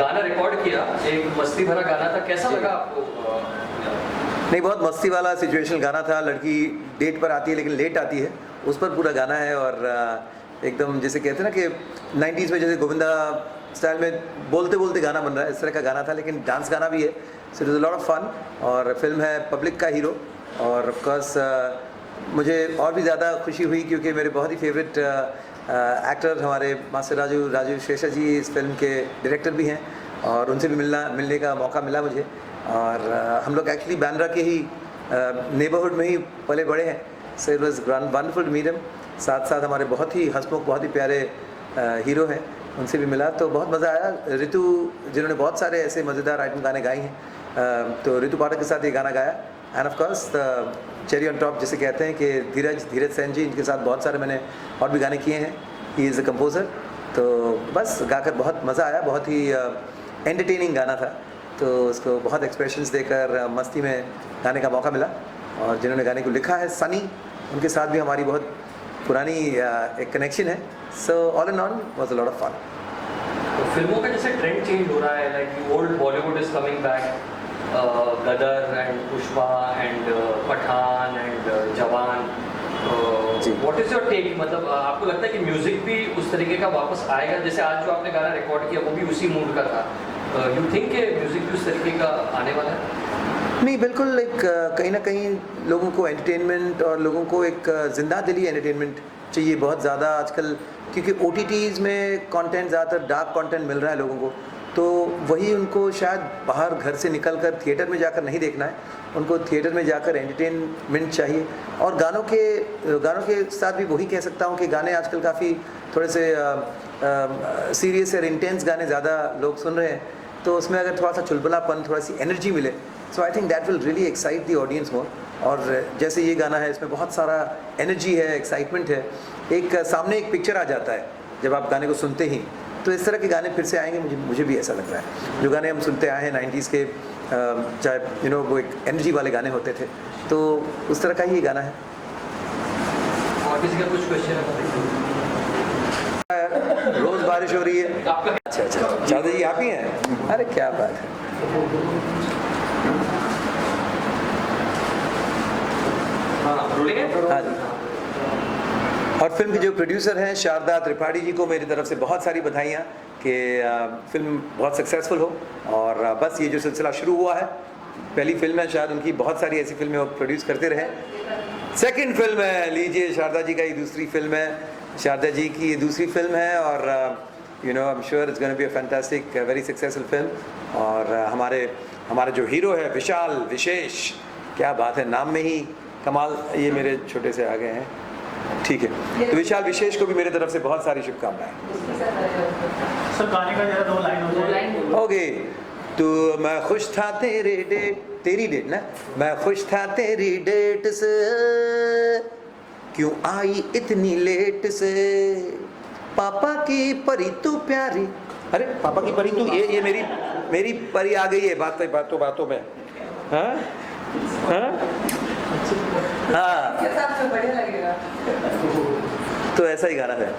गाना रिकॉर्ड किया, एक मस्ती भरा गाना था, कैसा लगा आपको? नहीं, बहुत मस्ती वाला सिचुएशनल गाना था। लड़की डेट पर आती है लेकिन लेट आती है, उस पर पूरा गाना है। और एकदम जैसे कहते हैं ना कि 90s में जैसे गोविंदा स्टाइल में बोलते बोलते गाना बन रहा है, इस तरह का गाना था, लेकिन डांस गाना भी है। So it is a lot of fun. और फिल्म है पब्लिक का हीरो। और ऑफकोर्स मुझे और भी ज़्यादा खुशी हुई क्योंकि मेरे बहुत ही फेवरेट एक्टर हमारे मास्टर राजू शेषा जी इस फिल्म के डायरेक्टर भी हैं, और उनसे भी मिलने का मौका मिला मुझे। और हम लोग एक्चुअली बांद्रा के ही नेबरहुड में ही पले बड़े हैं। So it was wonderful to meet him. साथ साथ हमारे बहुत ही हंसमुख, बहुत ही प्यारे हीरो हैं, उनसे भी मिला तो बहुत मज़ा आया। ऋतु जिन्होंने बहुत सारे ऐसे मज़ेदार आइटम गाने गाए हैं, तो ऋतु पाठक के साथ ये गाना गाया। End of course cherry on top जिसे कहते हैं कि धीरज सेन जी, इनके साथ बहुत सारे मैंने और भी गाने किए हैं। He is a composer. तो बस गाकर बहुत मज़ा आया, बहुत ही एंटरटेनिंग गाना था। तो उसको बहुत एक्सप्रेशंस देकर मस्ती में गाने का मौका मिला। और जिन्होंने गाने को लिखा है सनी, उनके साथ भी हमारी बहुत पुरानी एक कनेक्शन है। So all in all was a lot of fun. तो फिल्मों का जैसे ट्रेंड चेंज हो रहा है, like old Bollywood is coming back, Gadar and Pushpa and Pathaan and Jawan. What is your take? मतलब आपको लगता है कि म्यूजिक भी उस तरीके का वापस आएगा? जैसे आज जो आपने गाना रिकॉर्ड किया वो भी उसी मूड का था। यू थिंक कि म्यूजिक भी उस तरीके का आने वाला है? नहीं, बिल्कुल। एक कहीं ना कहीं लोगों को एंटरटेनमेंट और लोगों को एक ज़िंदा दिली एंटरटेनमेंट चाहिए बहुत ज़्यादा आजकल, क्योंकि OTTs में कंटेंट ज़्यादातर डार्क कंटेंट मिल रहा है लोगों को। तो वही उनको शायद बाहर घर से निकल कर थिएटर में जाकर नहीं देखना है, उनको थिएटर में जाकर एंटरटेनमेंट चाहिए। और गानों के साथ भी वही कह सकता हूँ कि गाने आजकल काफ़ी थोड़े से सीरियस और इंटेंस गाने ज़्यादा लोग सुन रहे हैं। तो उसमें अगर थोड़ा सा चुलबुलापन, थोड़ा सी एनर्जी मिले, so I think that will really excite the audience more. और जैसे ये गाना है, इसमें बहुत सारा एनर्जी है, एक्साइटमेंट है। एक सामने एक पिक्चर आ जाता है जब आप गाने को सुनते ही। तो इस तरह के गाने फिर से आएंगे, मुझे भी ऐसा लग रहा है। जो गाने हम सुनते आए हैं 90s के, चाहे वो एक एनर्जी वाले गाने होते थे, तो उस तरह का ही ये गाना है। और किसी का कुछ क्वेश्चन है? रोज बारिश हो रही है। अच्छा, चौधरी जी आप ही हैं? अरे क्या बात है। हाँ जी। और फिल्म के जो प्रोड्यूसर हैं शारदा त्रिपाठी जी को मेरी तरफ से बहुत सारी बधाइयाँ कि फिल्म बहुत सक्सेसफुल हो। और बस ये जो सिलसिला शुरू हुआ है, पहली फिल्म है शायद उनकी, बहुत सारी ऐसी फिल्में वो प्रोड्यूस करते रहे। सेकंड फिल्म है, लीजिए शारदा जी का ये दूसरी फिल्म है, शारदा जी की ये दूसरी फिल्म है। और you know, I am sure it's gonna be a fantastic very successful film. और हमारे जो हीरो है विशाल विशेष, क्या बात है, नाम में ही कमाल। ये मेरे छोटे से आ गए हैं, ठीक है। तो विशाल विशेष को भी मेरे तरफ से बहुत सारी शुभकामनाएं। सर गाने का जरा 2 लाइन हो जाए। ओके। तो मैं खुश था तेरी डेट ना, मैं खुश था तेरी डेट से, क्यों आई इतनी लेट से, पापा की परी तू प्यारी। अरे पापा की परी तू, ये मेरी परी आ गई है बातों में। हाँ हाँ हाँ, बढ़िया लगेगा। तो ऐसा ही गाना है।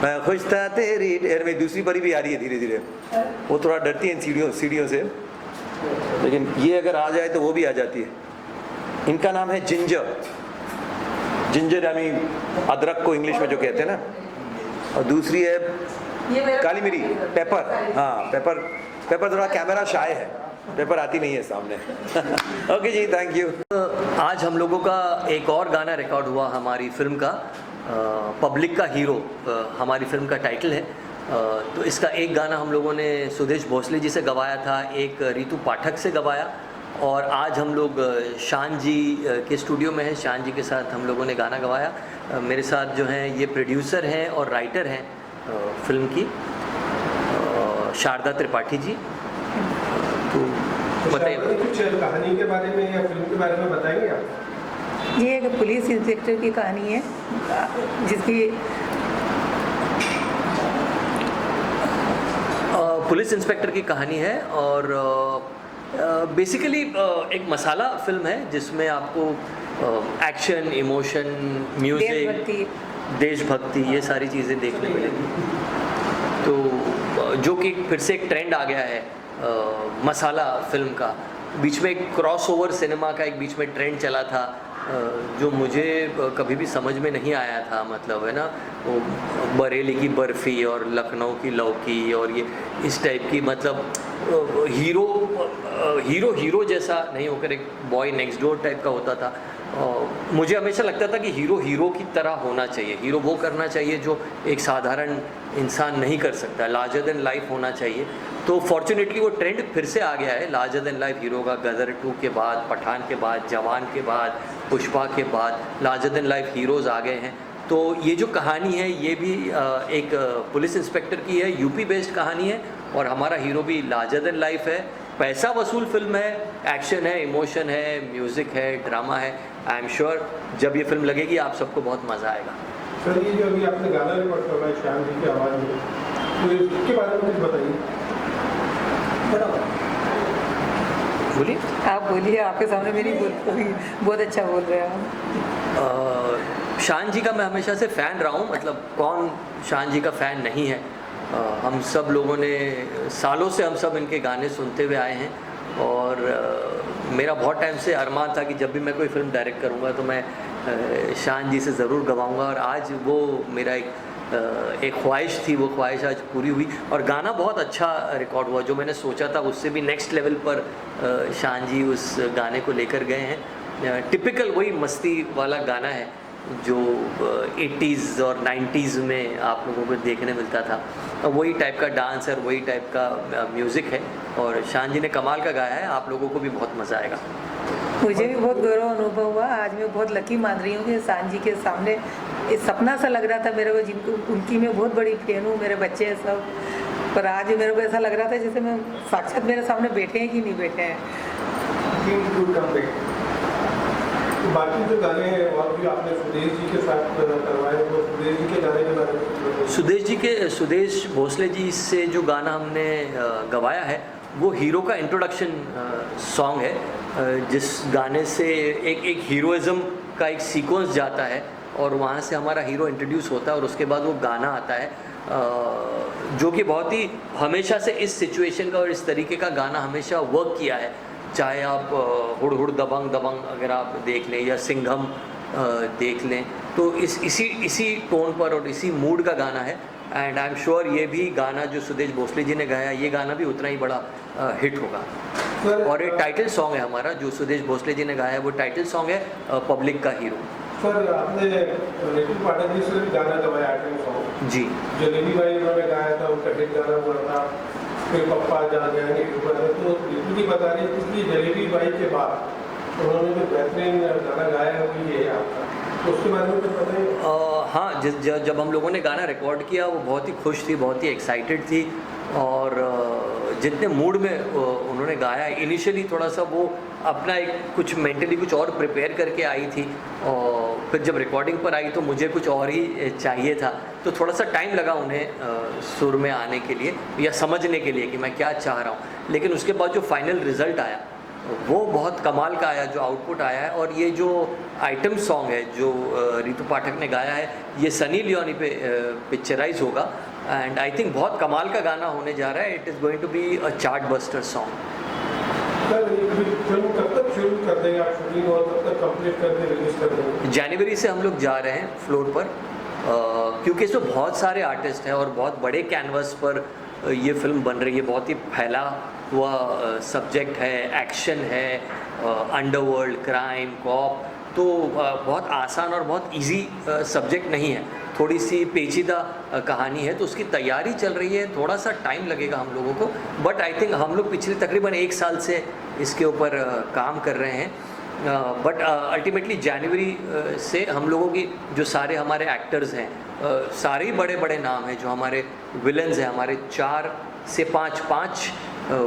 मैं खुश था तेरी, मेरी दूसरी परी भी आ रही है धीरे धीरे। वो थोड़ा डरती है सीढ़ियों से, लेकिन ये अगर आ जाए तो वो भी आ जाती है। इनका नाम है जिंजर यानी अदरक को इंग्लिश में जो कहते हैं ना। और दूसरी है काली मिरी, पेपर। हाँ, पेपर थोड़ा कैमरा शाय है, पेपर आती नहीं है सामने। ओके जी, थैंक यू। आज हम लोगों का एक और गाना रिकॉर्ड हुआ हमारी फिल्म का, पब्लिक का हीरो हमारी फिल्म का टाइटल है। तो इसका एक गाना हम लोगों ने सुदेश भोसले जी से गवाया था, एक ऋतु पाठक से गवाया, और आज हम लोग शान जी के स्टूडियो में हैं। शान जी के साथ हम लोगों ने गाना गवाया। मेरे साथ जो हैं ये प्रोड्यूसर हैं और राइटर हैं फिल्म की, शारदा त्रिपाठी जी। तो बताइए कुछ कहानी के बारे में या फिल्म के बारे में बताएंगे आप? ये एक पुलिस इंस्पेक्टर की कहानी है, जिसकी पुलिस इंस्पेक्टर की कहानी है। और बेसिकली एक मसाला फिल्म है जिसमें आपको एक्शन, इमोशन, म्यूजिक, देशभक्ति, ये सारी चीज़ें देखने मिलेंगी। तो जो कि फिर से एक ट्रेंड आ गया है मसाला फिल्म का। बीच में एक क्रॉसओवर सिनेमा का एक बीच में ट्रेंड चला था, जो मुझे कभी भी समझ में नहीं आया था। मतलब है ना, वो बरेली की बर्फ़ी और लखनऊ की लौकी और ये इस टाइप की, मतलब हीरो जैसा नहीं होकर एक बॉय नेक्स्ट डोर टाइप का होता था। मुझे हमेशा लगता था कि हीरो की तरह होना चाहिए, हीरो वो करना चाहिए जो एक साधारण इंसान नहीं कर सकता, लार्जर देन लाइफ होना चाहिए। तो फॉर्चुनेटली वो ट्रेंड फिर से आ गया है लार्जर देन लाइफ हीरो का। गदर 2 के बाद, पठान के बाद, जवान के बाद, पुष्पा के बाद लार्जर देन लाइफ हीरोज़ आ गए हैं। तो ये जो कहानी है ये भी एक पुलिस इंस्पेक्टर की है, यूपी बेस्ड कहानी है, और हमारा हीरो भी लार्जर देन लाइफ है। पैसा वसूल फिल्म है, एक्शन है, इमोशन है, म्यूज़िक है, ड्रामा है। आई एम श्योर जब ये फिल्म लगेगी आप सबको बहुत मज़ा आएगा। सर ये जो अभी आपने गाना रिकॉर्ड करवाया है श्याम जी की आवाज़ में, तो इसके बारे में कुछ बताइए। बोलिए। आप बोलिए, आपके सामने मेरी बहुत अच्छा बोल रहे हैं आप। शान जी का मैं हमेशा से फ़ैन रहा हूँ, मतलब कौन शान जी का फ़ैन नहीं है। हम सब लोगों ने सालों से हम सब इनके गाने सुनते हुए आए हैं, और मेरा बहुत टाइम से अरमान था कि जब भी मैं कोई फ़िल्म डायरेक्ट करूँगा तो मैं शान जी से ज़रूर गवाऊँगा, और आज वो मेरा एक ख्वाहिश थी, वो ख्वाहिश आज पूरी हुई। और गाना बहुत अच्छा रिकॉर्ड हुआ, जो मैंने सोचा था उससे भी नेक्स्ट लेवल पर शान जी उस गाने को लेकर गए हैं। टिपिकल वही मस्ती वाला गाना है जो 80s और 90s में आप लोगों को देखने मिलता था। वही टाइप का डांस और वही टाइप का म्यूज़िक है, और शान जी ने कमाल का गाया है। आप लोगों को भी बहुत मज़ा आएगा। मुझे भी बहुत गौरव अनुभव हुआ। आज मैं बहुत लकी मान रही हूँ कि शान जी के सामने एक सपना सा लग रहा था मेरे को, जिनको उनकी मैं बहुत बड़ी फैन हूँ, मेरे बच्चे हैं सब, पर आज मेरे को ऐसा लग रहा था जैसे मैं साक्षात मेरे सामने बैठे हैं कि नहीं बैठे हैं। तो बाकी जो गाने हैं और भी आपने सुदेश जी के साथ करवाए, वो सुदेश जी के गाने के बारे में। सुदेश भोसले जी से जो गाना हमने गवाया है वो हीरो का इंट्रोडक्शन सॉन्ग है, जिस गाने से एक हीरोइज़म का एक सीक्वेंस जाता है और वहाँ से हमारा हीरो इंट्रोड्यूस होता है, और उसके बाद वो गाना आता है, जो कि बहुत ही हमेशा से इस सिचुएशन का और इस तरीके का गाना हमेशा वर्क किया है। चाहे आप हुड़ हुड़ दबंग दबंग अगर आप देख लें, या सिंघम देख लें, तो इसी टोन पर और इसी मूड का गाना है। एंड आई एम श्योर ये भी गाना जो सुदेश भोसले जी ने गाया, ये गाना भी उतना ही बड़ा हिट होगा। और ये टाइटल सॉन्ग है हमारा, जो सुदेश भोसले जी ने गाया है, वो टाइटल सॉन्ग है पब्लिक का हीरो। सर आपने रितु पाठक जी से भी गाना गवाया आइटम सॉन्ग जी, जलेबी भाई उन्होंने गाया था, उनका हिट गाना हुआ था, फिर पप्पा जान जाएंगे। तो रितु जी बता रही थी कि जलेबी भाई के बाद उन्होंने जो बेहतरीन गाना गाया है वो ये है आपका, तो उसके बारे में कुछ बताइए। हाँ, जब हम लोगों ने गाना रिकॉर्ड किया वो बहुत ही खुश थी, बहुत ही एक्साइटेड थी, और जितने मूड में उन्होंने गाया, इनिशियली थोड़ा सा वो अपना एक कुछ मेंटली कुछ और प्रिपेयर करके आई थी, और फिर जब रिकॉर्डिंग पर आई तो मुझे कुछ और ही चाहिए था, तो थोड़ा सा टाइम लगा उन्हें सुर में आने के लिए या समझने के लिए कि मैं क्या चाह रहा हूँ। लेकिन उसके बाद जो फाइनल रिज़ल्ट आया वो बहुत कमाल का आया, जो आउटपुट आया है। और ये जो आइटम सॉन्ग है जो रितु पाठक ने गाया है, ये सनी लियोनी पे पिक्चराइज होगा, एंड आई थिंक बहुत कमाल का गाना होने जा रहा है। It is going to be a chartbuster song. Sir ये फिल्म कब तक शुरू कर देंगे आप शूटिंग, और कब तक कंप्लीट करके रिलीज कर देंगे? जनवरी से हम लोग जा रहे हैं फ्लोर पर, क्योंकि इसमें बहुत सारे आर्टिस्ट हैं और बहुत बड़े कैनवस पर ये फिल्म बन रही है। बहुत ही फैला हुआ सब्जेक्ट है, एक्शन है, अंडरवर्ल्ड, क्राइम, कॉप, तो बहुत आसान और बहुत इजी सब्जेक्ट नहीं है, थोड़ी सी पेचीदा कहानी है, तो उसकी तैयारी चल रही है। थोड़ा सा टाइम लगेगा हम लोगों को, बट आई थिंक हम लोग पिछले तकरीबन 1 साल से इसके ऊपर काम कर रहे हैं। बट अल्टीमेटली जनवरी से हम लोगों की जो सारे हमारे एक्टर्स हैं, सारे ही बड़े बड़े नाम हैं, जो हमारे विलन्स हैं, हमारे 4 से 5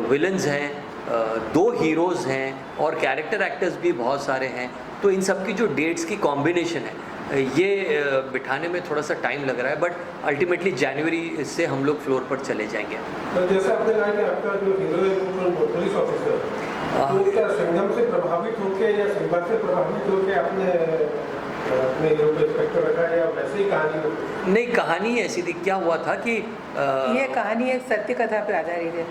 विलन्स हैं, 2 हीरोज़ हैं, और कैरेक्टर एक्टर्स भी बहुत सारे हैं। तो इन सब की जो डेट्स की कॉम्बिनेशन है, ये बिठाने में थोड़ा सा टाइम लग रहा है, बट अल्टीमेटली जनवरी से हम लोग फ्लोर पर चले जाएंगे। तो जैसे आपने कहा कि आपका जो हीरो है वो पुलिस ऑफिसर, तो क्या संगम से प्रभावित होकर या सिंबा से प्रभावित होकर आपने अपने हीरो को इंस्पेक्टर रखा है या वैसे ही कहानी में? नहीं, कहानी ऐसी थी, क्या हुआ था कि ये कहानी एक सत्य कथा पर आधारित है।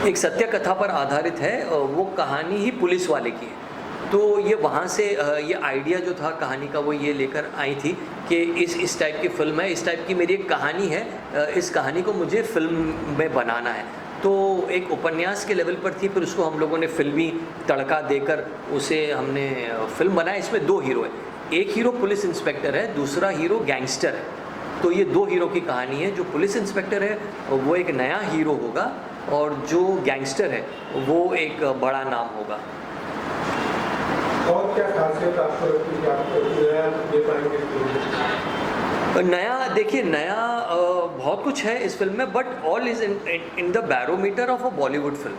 एक सत्य कथा पर आधारित है, वो कहानी ही पुलिस वाले की है। तो ये वहाँ से ये आइडिया जो था कहानी का वो ये लेकर आई थी कि इस टाइप की फ़िल्म है, इस टाइप की मेरी एक कहानी है, इस कहानी को मुझे फ़िल्म में बनाना है। तो एक उपन्यास के लेवल पर थी, फिर उसको हम लोगों ने फिल्मी तड़का देकर उसे हमने फिल्म बनाया। इसमें 2 हीरो है, एक हीरो पुलिस इंस्पेक्टर है, दूसरा हीरो गैंगस्टर है। तो ये 2 हीरो की कहानी है। जो पुलिस इंस्पेक्टर है वो एक नया हीरो होगा और जो गैंगस्टर है वो एक बड़ा नाम होगा। और क्या खासियत आपको लगती है कि आप नया दे पाएंगे फिल्म? नया देखिए, नया बहुत कुछ है इस फिल्म में, but all is in the barometer of a Bollywood film.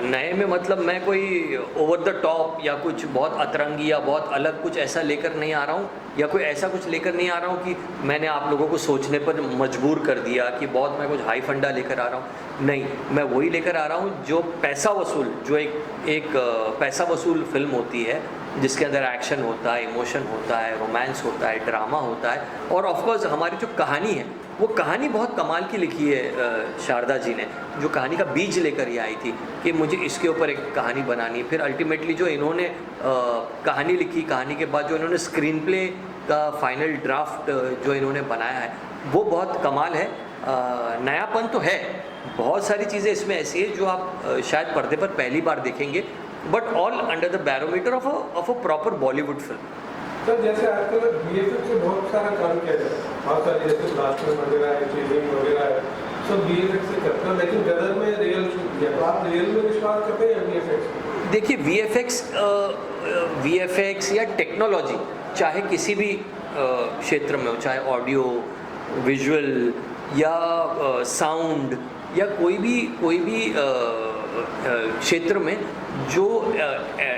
नए में मतलब मैं कोई ओवर द टॉप या कुछ बहुत अतरंगी या बहुत अलग कुछ ऐसा लेकर नहीं आ रहा हूँ, या कोई ऐसा कुछ लेकर नहीं आ रहा हूँ कि मैंने आप लोगों को सोचने पर मजबूर कर दिया कि बहुत मैं कुछ हाई फंडा लेकर आ रहा हूँ। नहीं, मैं वही लेकर आ रहा हूँ जो पैसा वसूल, जो एक पैसा वसूल फिल्म होती है, जिसके अंदर एक्शन होता है, इमोशन होता है, रोमांस होता है, ड्रामा होता है, और ऑफकोर्स हमारी जो कहानी है वो कहानी बहुत कमाल की लिखी है शारदा जी ने, जो कहानी का बीज लेकर ये आई थी कि मुझे इसके ऊपर एक कहानी बनानी है। फिर अल्टीमेटली जो इन्होंने कहानी लिखी, कहानी के बाद जो इन्होंने स्क्रीन प्ले का फाइनल ड्राफ्ट जो इन्होंने बनाया है वो बहुत कमाल है। नयापन तो है, बहुत सारी चीज़ें इसमें ऐसी है जो आप शायद पर्दे पर पहली बार देखेंगे, but all under the barometer of a proper Bollywood film. Sir जैसे आजकल BFX से बहुत सारा काम किया जाता है, बहुत सारे जैसे ब्लास्टर वगैरह है, चेजिंग वगैरह है, सब BFX से करते हैं, लेकिन गदर में रियल शूट किया। तो आप रियल में विश्वास करते हैं या VFX? देखिए, VFX या टेक्नोलॉजी चाहे किसी भी क्षेत्र में हो, चाहे ऑडियो विजुअल या साउंड या कोई भी क्षेत्र में जो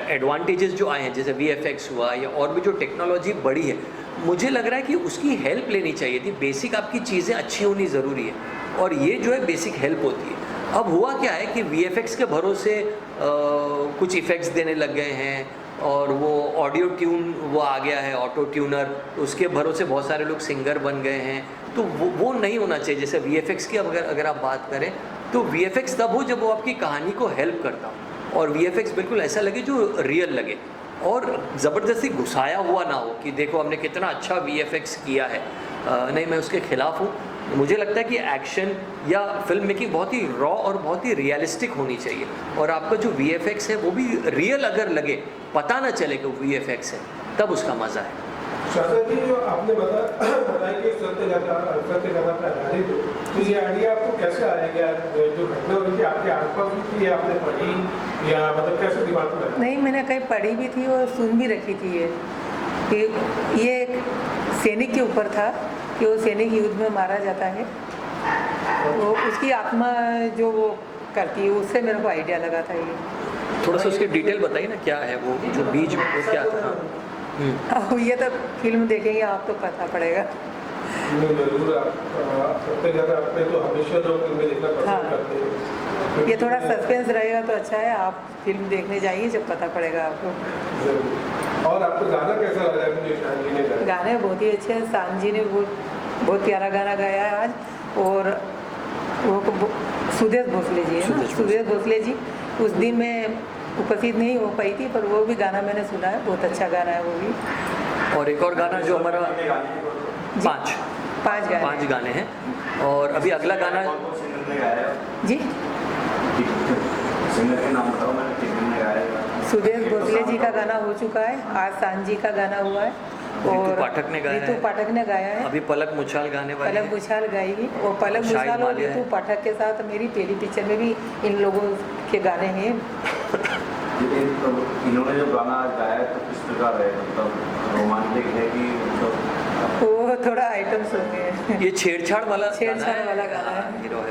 एडवांटेजेस जो आए हैं, जैसे VFX हुआ या और भी जो टेक्नोलॉजी बढ़ी है, मुझे लग रहा है कि उसकी हेल्प लेनी चाहिए थी। बेसिक आपकी चीज़ें अच्छी होनी ज़रूरी है, और ये जो है बेसिक हेल्प होती है। अब हुआ क्या है कि VFX के भरोसे कुछ इफ़ेक्ट्स देने लग गए हैं, और वो ऑडियो ट्यून वो आ गया है, ऑटो ट्यूनर, उसके भरोसे बहुत सारे लोग सिंगर बन गए हैं। तो वो नहीं होना चाहिए। जैसे VFX की अगर आप बात करें तो VFX तब हो जब वो आपकी कहानी को हेल्प करता हो, और VFX बिल्कुल ऐसा लगे जो रियल लगे, और ज़बरदस्ती घुसाया हुआ ना हो कि देखो हमने कितना अच्छा VFX किया है। नहीं, मैं उसके ख़िलाफ़ हूँ। मुझे लगता है कि एक्शन या फिल्म मेकिंग बहुत ही रॉ और बहुत ही रियलिस्टिक होनी चाहिए, और आपका जो VFX है वो भी रियल अगर लगे, पता ना चले कि VFX है, तब उसका मज़ा है। शारदा जी, जो आपने बताया कि सत्य कथा पर आधारित हो, तो ये आइडिया आपको कैसे आएगा? जो घटना हुई थी आपके आसपास हुई थी, आपने पढ़ी, या मतलब कैसे दिमाग में आया? नहीं, मैंने कहीं पढ़ी भी थी और सुन भी रखी थी कि ये एक सैनिक के ऊपर था कि वो सैनिक युद्ध में मारा जाता है, वो उसकी आत्मा जो वो करती है, उससे मेरे को आइडिया लगा था ये। थोड़ा सा उसकी डिटेल बताइए ना, क्या है वो जो बीज में वो क्या था? अब ये तो फिल्म देखेंगे आप तो पता पड़ेगा। जरूर। आप सत्य कथा पे तो हमेशा लोग फिल्में देखना पसंद करते हैं। ये थोड़ा सस्पेंस रहेगा तो अच्छा है, आप फिल्म देखने जाइए, जब पता पड़ेगा आपको। जरूर। और आपको गाना कैसा लगा जो शान जी ने गाया? गाने बहुत ही अच्छे हैं, शान जी ने बहुत प्यारा गाना गाया है आज। और वो सुदेश भोसले जी है ना, सुदेश भोसले जी, उस दिन मैं उपस्थित नहीं हो पाई थी, पर वो भी गाना मैंने सुना है, बहुत अच्छा गाना है वो भी। और एक और गाना जो हमारा पाँच गाने हैं, और अभी अगला गाना जी सिंगर के नाम बताओ। मैंने कितने में गाया? सुदेश भोसले जी का गाना हो चुका है, आज शान जी का गाना हुआ है, और ऋतु पाठक ने गाया है। ऋतु पाठक ने गाया है। अभी पलक मुछाल गाने वाले पलक हैं। मुछाल गाएगी, और पलक शाहिद मुछाल और मालिया ऋतु है। पाठक के साथ मेरी पहली पिक्चर में भी इन लोगों के गाने हैं। इन्होंने जो गाना गाया तो किस प्रकार है? मतलब रोमांटिक है कि मतलब वो थोड़ा आइटम सॉन्ग है, ये छेड़छाड़ वाला गाना है। हीरो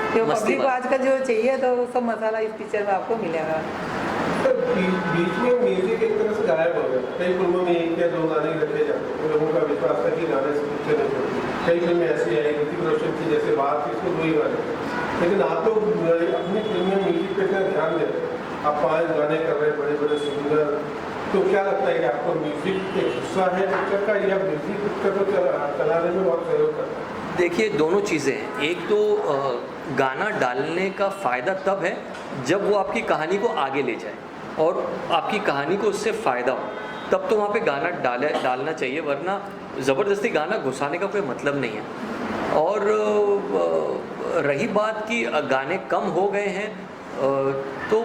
जो मस्ती पब्लिक को वाला। आजकल जो चाहिए तो वो सब मसाला इस पिक्चर में आपको मिलेगा। सर बीच में म्यूजिक एक तरह से गायब हो गया। कई फिल्मों में 1 या 2 गाने रखे जाते हैं, लोगों का विश्वास था कि गाने से पिक्चर नहीं चलती। कई फिल्में ऐसी आई, ऋतिक रोशन की जैसे बात थी, इसमें 2 ही गाने थे। लेकिन आप तो अपनी फिल्म में म्यूजिक पे इतना ध्यान देते हैं, आप 5 गाने कर रहे हैं, बड़े बड़े सिंगर, तो क्या लगता है कि आपको म्यूजिक एक हिस्सा है पिक्चर का, या म्यूजिक पिक्चर को चलाने में बहुत सहयोग करता है? देखिए, दोनों चीज़ें हैं। एक तो गाना डालने का फ़ायदा तब है जब वो आपकी कहानी को आगे ले जाए और आपकी कहानी को उससे फ़ायदा हो, तब तो वहाँ पे गाना डालना चाहिए, वरना ज़बरदस्ती गाना घुसाने का कोई मतलब नहीं है। और रही बात कि गाने कम हो गए हैं, तो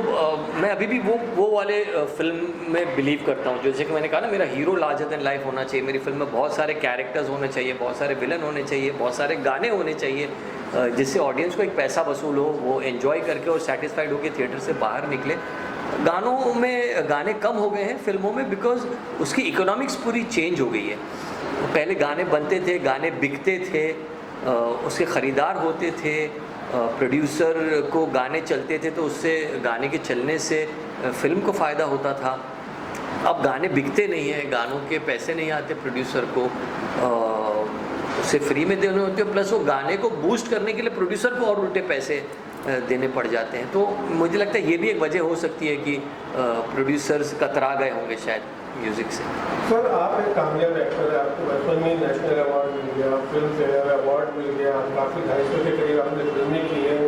मैं अभी भी वो वाले फिल्म में बिलीव करता हूँ। जैसे कि मैंने कहा ना, मेरा हीरो लार्जर देन लाइफ होना चाहिए, मेरी फिल्म में बहुत सारे कैरेक्टर्स होने चाहिए, बहुत सारे विलन होने चाहिए, बहुत सारे गाने होने चाहिए, जिससे ऑडियंस को एक पैसा वसूल हो, वो एंजॉय करके और सेटिस्फाइड होकर थिएटर से बाहर निकले। गाने कम हो गए हैं फिल्मों में बिकॉज उसकी इकोनॉमिक्स पूरी चेंज हो गई है। पहले गाने बनते थे, गाने बिकते थे, उसके ख़रीदार होते थे, प्रोड्यूसर को गाने चलते थे तो उससे गाने के चलने से फिल्म को फ़ायदा होता था। अब गाने बिकते नहीं हैं, गानों के पैसे नहीं आते प्रोड्यूसर को, उसे फ्री में देने होते हैं, प्लस वो गाने को बूस्ट करने के लिए प्रोड्यूसर को और उल्टे पैसे देने पड़ जाते हैं। तो मुझे लगता है ये भी एक वजह हो सकती है कि प्रोड्यूसर्स कतरा गए होंगे शायद म्यूज़िक से। सर, आप एक कामयाब एक्टर है, आपको बचपन में नेशनल अवार्ड मिल गया, फिल्म फेयर अवार्ड मिल गया, काफ़ी 250 के करीब आपने फिल्में की हैं।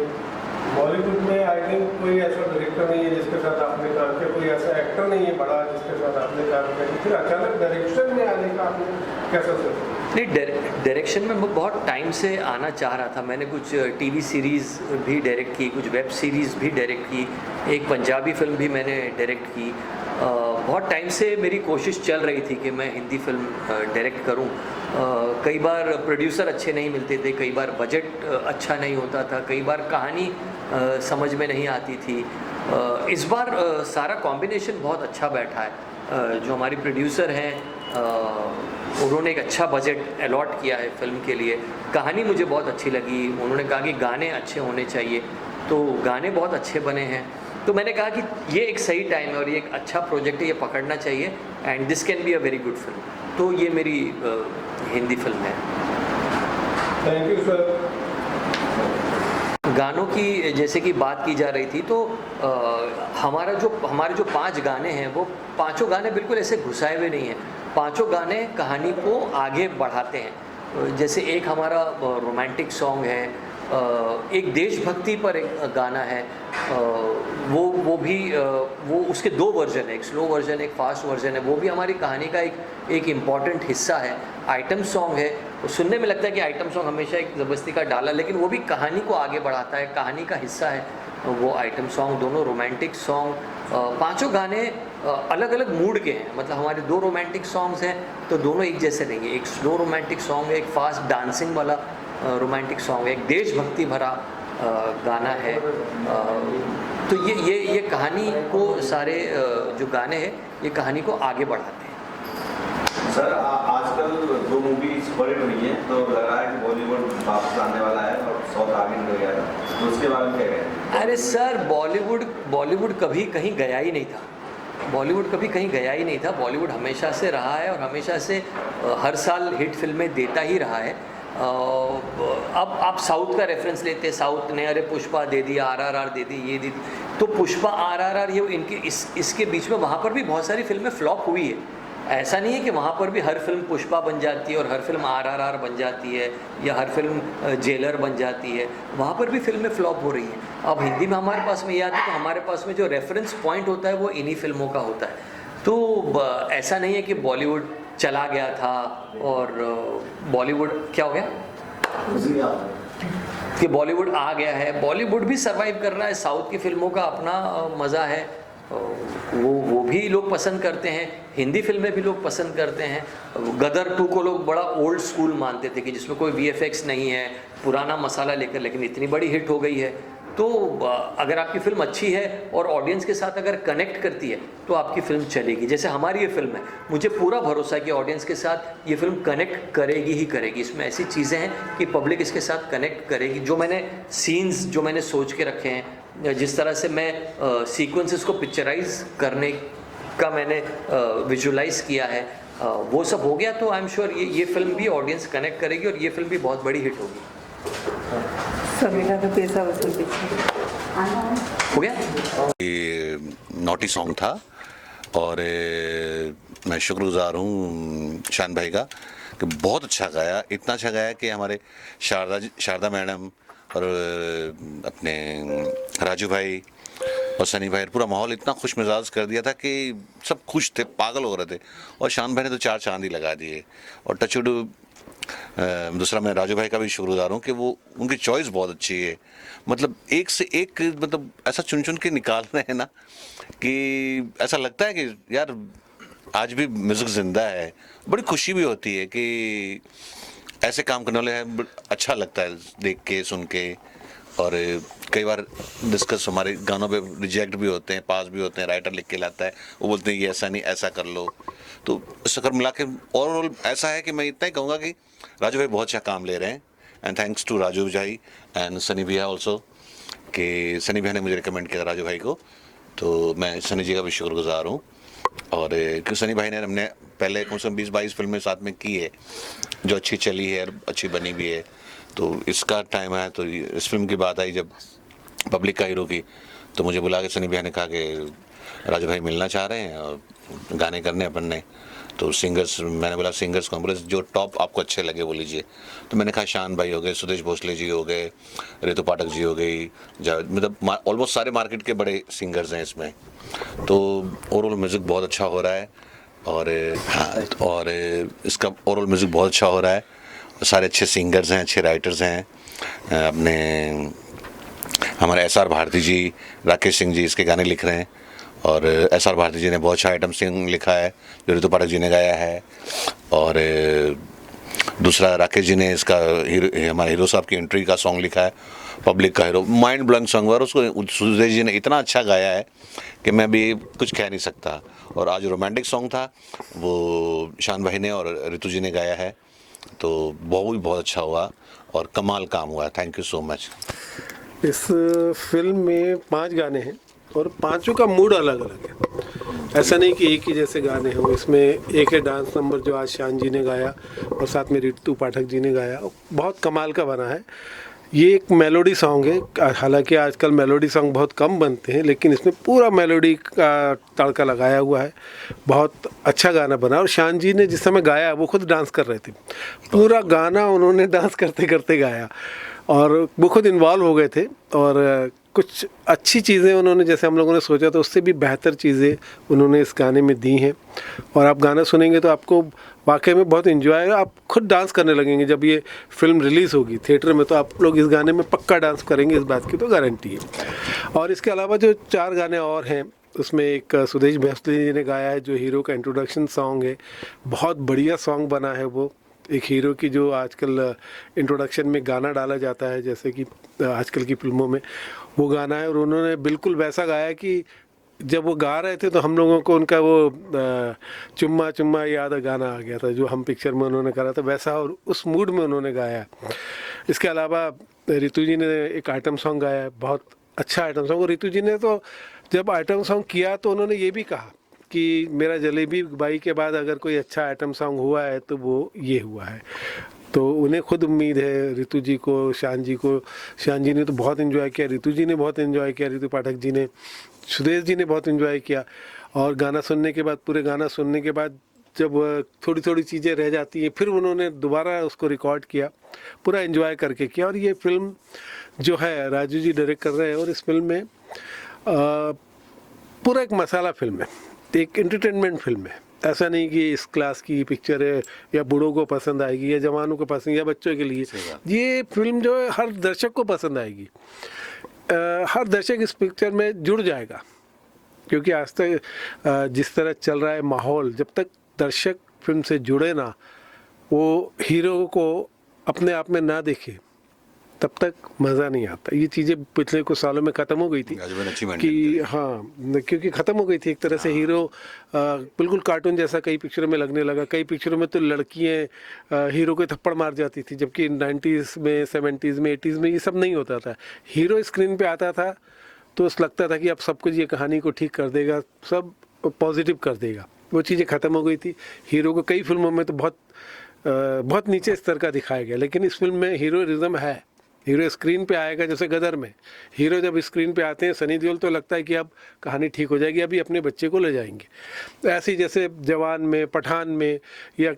बॉलीवुड में आई थिंक कोई ऐसा डायरेक्टर नहीं है जिसके साथ आपने काम किया, कोई ऐसा एक्टर नहीं है बड़ा जिसके साथ आपने काम किया, फिर अचानक डायरेक्शन में आने का आपने कैसा सोचा? नहीं, डायरेक्शन में मैं बहुत टाइम से आना चाह रहा था। मैंने कुछ टीवी सीरीज़ भी डायरेक्ट की, कुछ वेब सीरीज़ भी डायरेक्ट की, एक पंजाबी फिल्म भी मैंने डायरेक्ट की। बहुत टाइम से मेरी कोशिश चल रही थी कि मैं हिंदी फिल्म डायरेक्ट करूं। कई बार प्रोड्यूसर अच्छे नहीं मिलते थे, कई बार बजट अच्छा नहीं होता था, कई बार कहानी समझ में नहीं आती थी। इस बार सारा कॉम्बिनेशन बहुत अच्छा बैठा है। जो हमारी प्रोड्यूसर हैं, उन्होंने एक अच्छा बजट अलॉट किया है फिल्म के लिए। कहानी मुझे बहुत अच्छी लगी, उन्होंने कहा कि गाने अच्छे होने चाहिए, तो गाने बहुत अच्छे बने हैं। तो मैंने कहा कि ये एक सही टाइम है और ये एक अच्छा प्रोजेक्ट है, ये पकड़ना चाहिए and this can be a very good film. तो ये मेरी हिंदी फिल्म है। Thank you sir. गानों की जैसे कि बात की जा रही थी, तो हमारे जो 5 गाने हैं, वो पांचों गाने बिल्कुल ऐसे घुसाए हुए नहीं हैं। पांचों गाने कहानी को आगे बढ़ाते हैं। जैसे एक हमारा रोमांटिक सॉन्ग है, एक देशभक्ति पर एक गाना है, वो उसके 2 वर्जन है, एक स्लो वर्जन, एक फास्ट वर्जन है। वो भी हमारी कहानी का एक इम्पॉर्टेंट हिस्सा है। आइटम सॉन्ग है, सुनने में लगता है कि आइटम सॉन्ग हमेशा एक ज़बरदस्ती का डाला, लेकिन वो भी कहानी को आगे बढ़ाता है, कहानी का हिस्सा है वो आइटम सॉन्ग। दोनों रोमांटिक सॉन्ग, पांचों गाने अलग अलग मूड के हैं। मतलब हमारे 2 रोमांटिक सॉन्ग्स हैं तो दोनों एक जैसे नहीं है। एक स्लो रोमांटिक सॉन्ग है, एक फास्ट डांसिंग वाला रोमांटिक सॉन्ग है, एक देशभक्ति भरा गाना है। तो ये कहानी को सारे जो गाने हैं ये कहानी को आगे बढ़ाते हैं। सर, आजकल 2 मूवी सुपरहिट हुई हैं, तो लग रहा है कि बॉलीवुड वापस आने वाला है और साउथ आगे निकल गया है, तो उसके बारे में क्या कहें? अरे सर, बॉलीवुड कभी कहीं गया ही नहीं था। बॉलीवुड कभी कहीं गया ही नहीं था। बॉलीवुड हमेशा से रहा है और हमेशा से हर साल हिट फिल्में देता ही रहा है। अब आप साउथ का रेफरेंस लेते हैं, साउथ ने अरे पुष्पा दे दिया, RRR दे दी, ये दे दी, तो पुष्पा RRR ये इनके इसके बीच में वहाँ पर भी बहुत सारी फिल्में फ्लॉप हुई है। ऐसा नहीं है कि वहाँ पर भी हर फिल्म पुष्पा बन जाती है और हर फिल्म RRR बन जाती है या हर फिल्म जेलर बन जाती है। वहाँ पर भी फिल्में फ्लॉप हो रही हैं। अब हिंदी में हमारे पास में याद है तो हमारे पास में जो रेफरेंस पॉइंट होता है वो इन्हीं फिल्मों का होता है। तो ऐसा नहीं है कि बॉलीवुड चला गया था और बॉलीवुड क्या हो गया कि बॉलीवुड आ गया है। बॉलीवुड भी सर्वाइव कर रहा है। साउथ की फिल्मों का अपना मज़ा है, वो भी लोग पसंद करते हैं। हिंदी फिल्में भी लोग पसंद करते हैं। गदर 2 को लोग बड़ा ओल्ड स्कूल मानते थे कि जिसमें कोई VFX नहीं है, पुराना मसाला लेकर, लेकिन इतनी बड़ी हिट हो गई है। तो अगर आपकी फ़िल्म अच्छी है और ऑडियंस के साथ अगर कनेक्ट करती है तो आपकी फ़िल्म चलेगी। जैसे हमारी ये फिल्म है, मुझे पूरा भरोसा है कि ऑडियंस के साथ ये फिल्म कनेक्ट करेगी ही करेगी। इसमें ऐसी चीज़ें हैं कि पब्लिक इसके साथ कनेक्ट करेगी। जो मैंने सीन्स जो मैंने सोच के रखे हैं, जिस तरह से मैं सीक्वेंसेस को पिक्चराइज करने का मैंने विजुलाइज किया है, वो सब हो गया। तो आई एम श्योर ये फिल्म भी ऑडियंस कनेक्ट करेगी और ये फिल्म भी बहुत बड़ी हिट होगी। समीरा का पैसा वसूल पीछे हो गया। ये नॉटी सॉन्ग था और मैं शुक्रगुजार हूँ शान भाई का कि बहुत अच्छा गाया, इतना अच्छा गाया कि हमारे शारदा मैडम और अपने राजू भाई और सनी भाई, पूरा माहौल इतना खुश मिजाज कर दिया था कि सब खुश थे, पागल हो रहे थे। और शान भाई ने तो 4 चांद ही लगा दिए। और टचवुड दूसरा मैं राजू भाई का भी शुक्रगुजार हूँ कि वो उनकी चॉइस बहुत अच्छी है, मतलब एक से एक, मतलब ऐसा चुन चुन के निकाल रहे हैं ना कि ऐसा लगता है कि यार आज भी म्यूज़िक ज़िंदा है। बड़ी खुशी भी होती है कि ऐसे काम करने वाले हैं, अच्छा लगता है देख के सुन के। और कई बार डिस्कस हमारे गानों पे रिजेक्ट भी होते हैं, पास भी होते हैं, राइटर लिख के लाता है, वो बोलते हैं ये ऐसा नहीं ऐसा कर लो। तो इस चक्कर मिला के ओवरऑल ऐसा है कि मैं इतना ही कहूँगा कि राजू भाई बहुत अच्छा काम ले रहे हैं। एंड थैंक्स टू राजू भाई एंड सनी भैया ऑल्सो, कि सनी भैया ने मुझे रिकमेंड किया राजू भाई को, तो मैं सनी जी का भी शुक्रगुजार हूँ। और क्योंकि सनी भाई ने हमने पहले कम से कम 20-22 फिल्में साथ में की है जो अच्छी चली है, अच्छी बनी भी है। तो इसका टाइम आया तो इस फिल्म की बात आई जब पब्लिक का हीरो की, तो मुझे बुला के सनी भैया ने कहा कि राजू भाई मिलना चाह रहे हैं और गाने करने अपन ने। तो सिंगर्स, मैंने बोला सिंगर्स कौन, बोले जो टॉप आपको अच्छे लगे वो लीजिए। तो मैंने कहा शान भाई हो गए, सुदेश भोसले जी हो गए, रितु पाठक जी हो गई, मतलब ऑलमोस्ट सारे मार्केट के बड़े सिंगर्स हैं इसमें। तो ओवरऑल म्यूज़िक बहुत अच्छा हो रहा है। और हाँ, और इसका ओवरऑल म्यूज़िक बहुत अच्छा हो रहा है, सारे अच्छे सिंगर्स हैं, अच्छे राइटर्स हैं। अपने हमारे SR भारती जी, राकेश सिंह जी इसके गाने लिख रहे हैं। और SR भारती जी ने बहुत अच्छा आइटम सॉन्ग लिखा है जो रितु पाठक जी ने गाया है। और दूसरा राकेश जी ने इसका हमारे हीरो साहब की एंट्री का सॉन्ग लिखा है, पब्लिक का हीरो, माइंड ब्लोइंग सॉन्ग। और उसको सुदेश जी ने इतना अच्छा गाया है कि मैं भी कुछ कह नहीं सकता। और आज रोमांटिक सॉन्ग था वो शान भाई ने और रितु जी ने गाया है, तो वो भी बहुत अच्छा हुआ और कमाल काम हुआ। Thank you so much. इस फिल्म में 5 गाने हैं और पांचों का मूड अलग अलग है। ऐसा नहीं कि एक ही जैसे गाने हैं। इसमें एक है डांस नंबर जो आज शान जी ने गाया और साथ में रितु पाठक जी ने गाया, बहुत कमाल का बना है। ये एक मेलोडी सॉन्ग है, हालांकि आजकल मेलोडी सॉन्ग बहुत कम बनते हैं, लेकिन इसमें पूरा मेलोडी का तड़का लगाया हुआ है। बहुत अच्छा गाना बना। और शान जी ने जिस समय गाया वो खुद डांस कर रहे थे, पूरा गाना उन्होंने डांस करते करते गाया और वो खुद इन्वॉल्व हो गए थे। और कुछ अच्छी चीज़ें उन्होंने, जैसे हम लोगों ने सोचा था उससे भी बेहतर चीज़ें उन्होंने इस गाने में दी हैं। और आप गाना सुनेंगे तो आपको वाकई में बहुत इन्जॉय आएगा, आप खुद डांस करने लगेंगे। जब ये फिल्म रिलीज़ होगी थिएटर में तो आप लोग इस गाने में पक्का डांस करेंगे, इस बात की तो गारंटी है। और इसके अलावा जो 4 गाने और हैं उसमें एक सुदेश भोसले जी ने गाया है जो हीरो का इंट्रोडक्शन सॉन्ग है, बहुत बढ़िया सॉन्ग बना है वो। एक हीरो की जो आजकल इंट्रोडक्शन में गाना डाला जाता है जैसे कि आजकल की फिल्मों में, वो गाना है। और उन्होंने बिल्कुल वैसा गाया कि जब वो गा रहे थे तो हम लोगों को उनका वो चुम्मा चुम्मा याद गाना आ गया था जो हम पिक्चर में उन्होंने करा था, वैसा और उस मूड में उन्होंने गाया। इसके अलावा रितु जी ने एक आइटम सॉन्ग गाया है, बहुत अच्छा आइटम सॉन्ग। और रितु जी ने तो जब आइटम सॉन्ग किया तो उन्होंने ये भी कहा कि मेरा जलेबी बाई के बाद अगर कोई अच्छा आइटम सॉन्ग हुआ है तो वो ये हुआ है। तो उन्हें खुद उम्मीद है रितु जी को, शान जी ने तो बहुत इन्जॉय किया, रितु जी ने बहुत इन्जॉय किया, रितु पाठक जी ने, सुदेश जी ने बहुत इन्जॉय किया। और गाना सुनने के बाद, पूरे गाना सुनने के बाद जब थोड़ी थोड़ी चीज़ें रह जाती हैं फिर उन्होंने दोबारा उसको रिकॉर्ड किया, पूरा इन्जॉय करके किया। और ये फिल्म जो है राजू जी डायरेक्ट कर रहे हैं और इस फिल्म में पूरा एक मसाला फिल्म है, एक एंटरटेनमेंट फिल्म है। ऐसा नहीं कि इस क्लास की पिक्चर है या बूढ़ों को पसंद आएगी या जवानों को पसंद या बच्चों के लिए। ये फिल्म जो है हर दर्शक को पसंद आएगी, हर दर्शक इस पिक्चर में जुड़ जाएगा। क्योंकि आज तक जिस तरह चल रहा है माहौल, जब तक दर्शक फिल्म से जुड़े ना, वो हीरो को अपने आप में ना देखे, तब तक मज़ा नहीं आता। ये चीज़ें पिछले कुछ सालों में ख़त्म हो गई थी कि हाँ, क्योंकि ख़त्म हो गई थी एक तरह से। हीरो बिल्कुल कार्टून जैसा कई पिक्चरों में लगने लगा। कई पिक्चरों में तो लड़कियाँ हीरो को थप्पड़ मार जाती थी, जबकि 90s में, 70s में, 80s में ये सब नहीं होता था। हीरो स्क्रीन पे आता था तो लगता था कि अब सब कुछ ये कहानी को ठीक कर देगा, सब पॉजिटिव कर देगा। वो चीज़ें ख़त्म हो गई थी। हीरो को कई फिल्मों में तो बहुत नीचे स्तर का दिखाया गया, लेकिन इस फिल्म में हीरोइज्म है, हीरो स्क्रीन पे आएगा, जैसे गदर में हीरो जब स्क्रीन पे आते हैं सनी देओल, तो लगता है कि अब कहानी ठीक हो जाएगी, अभी अपने बच्चे को ले जाएंगे। ऐसे ही जैसे जवान में, पठान में या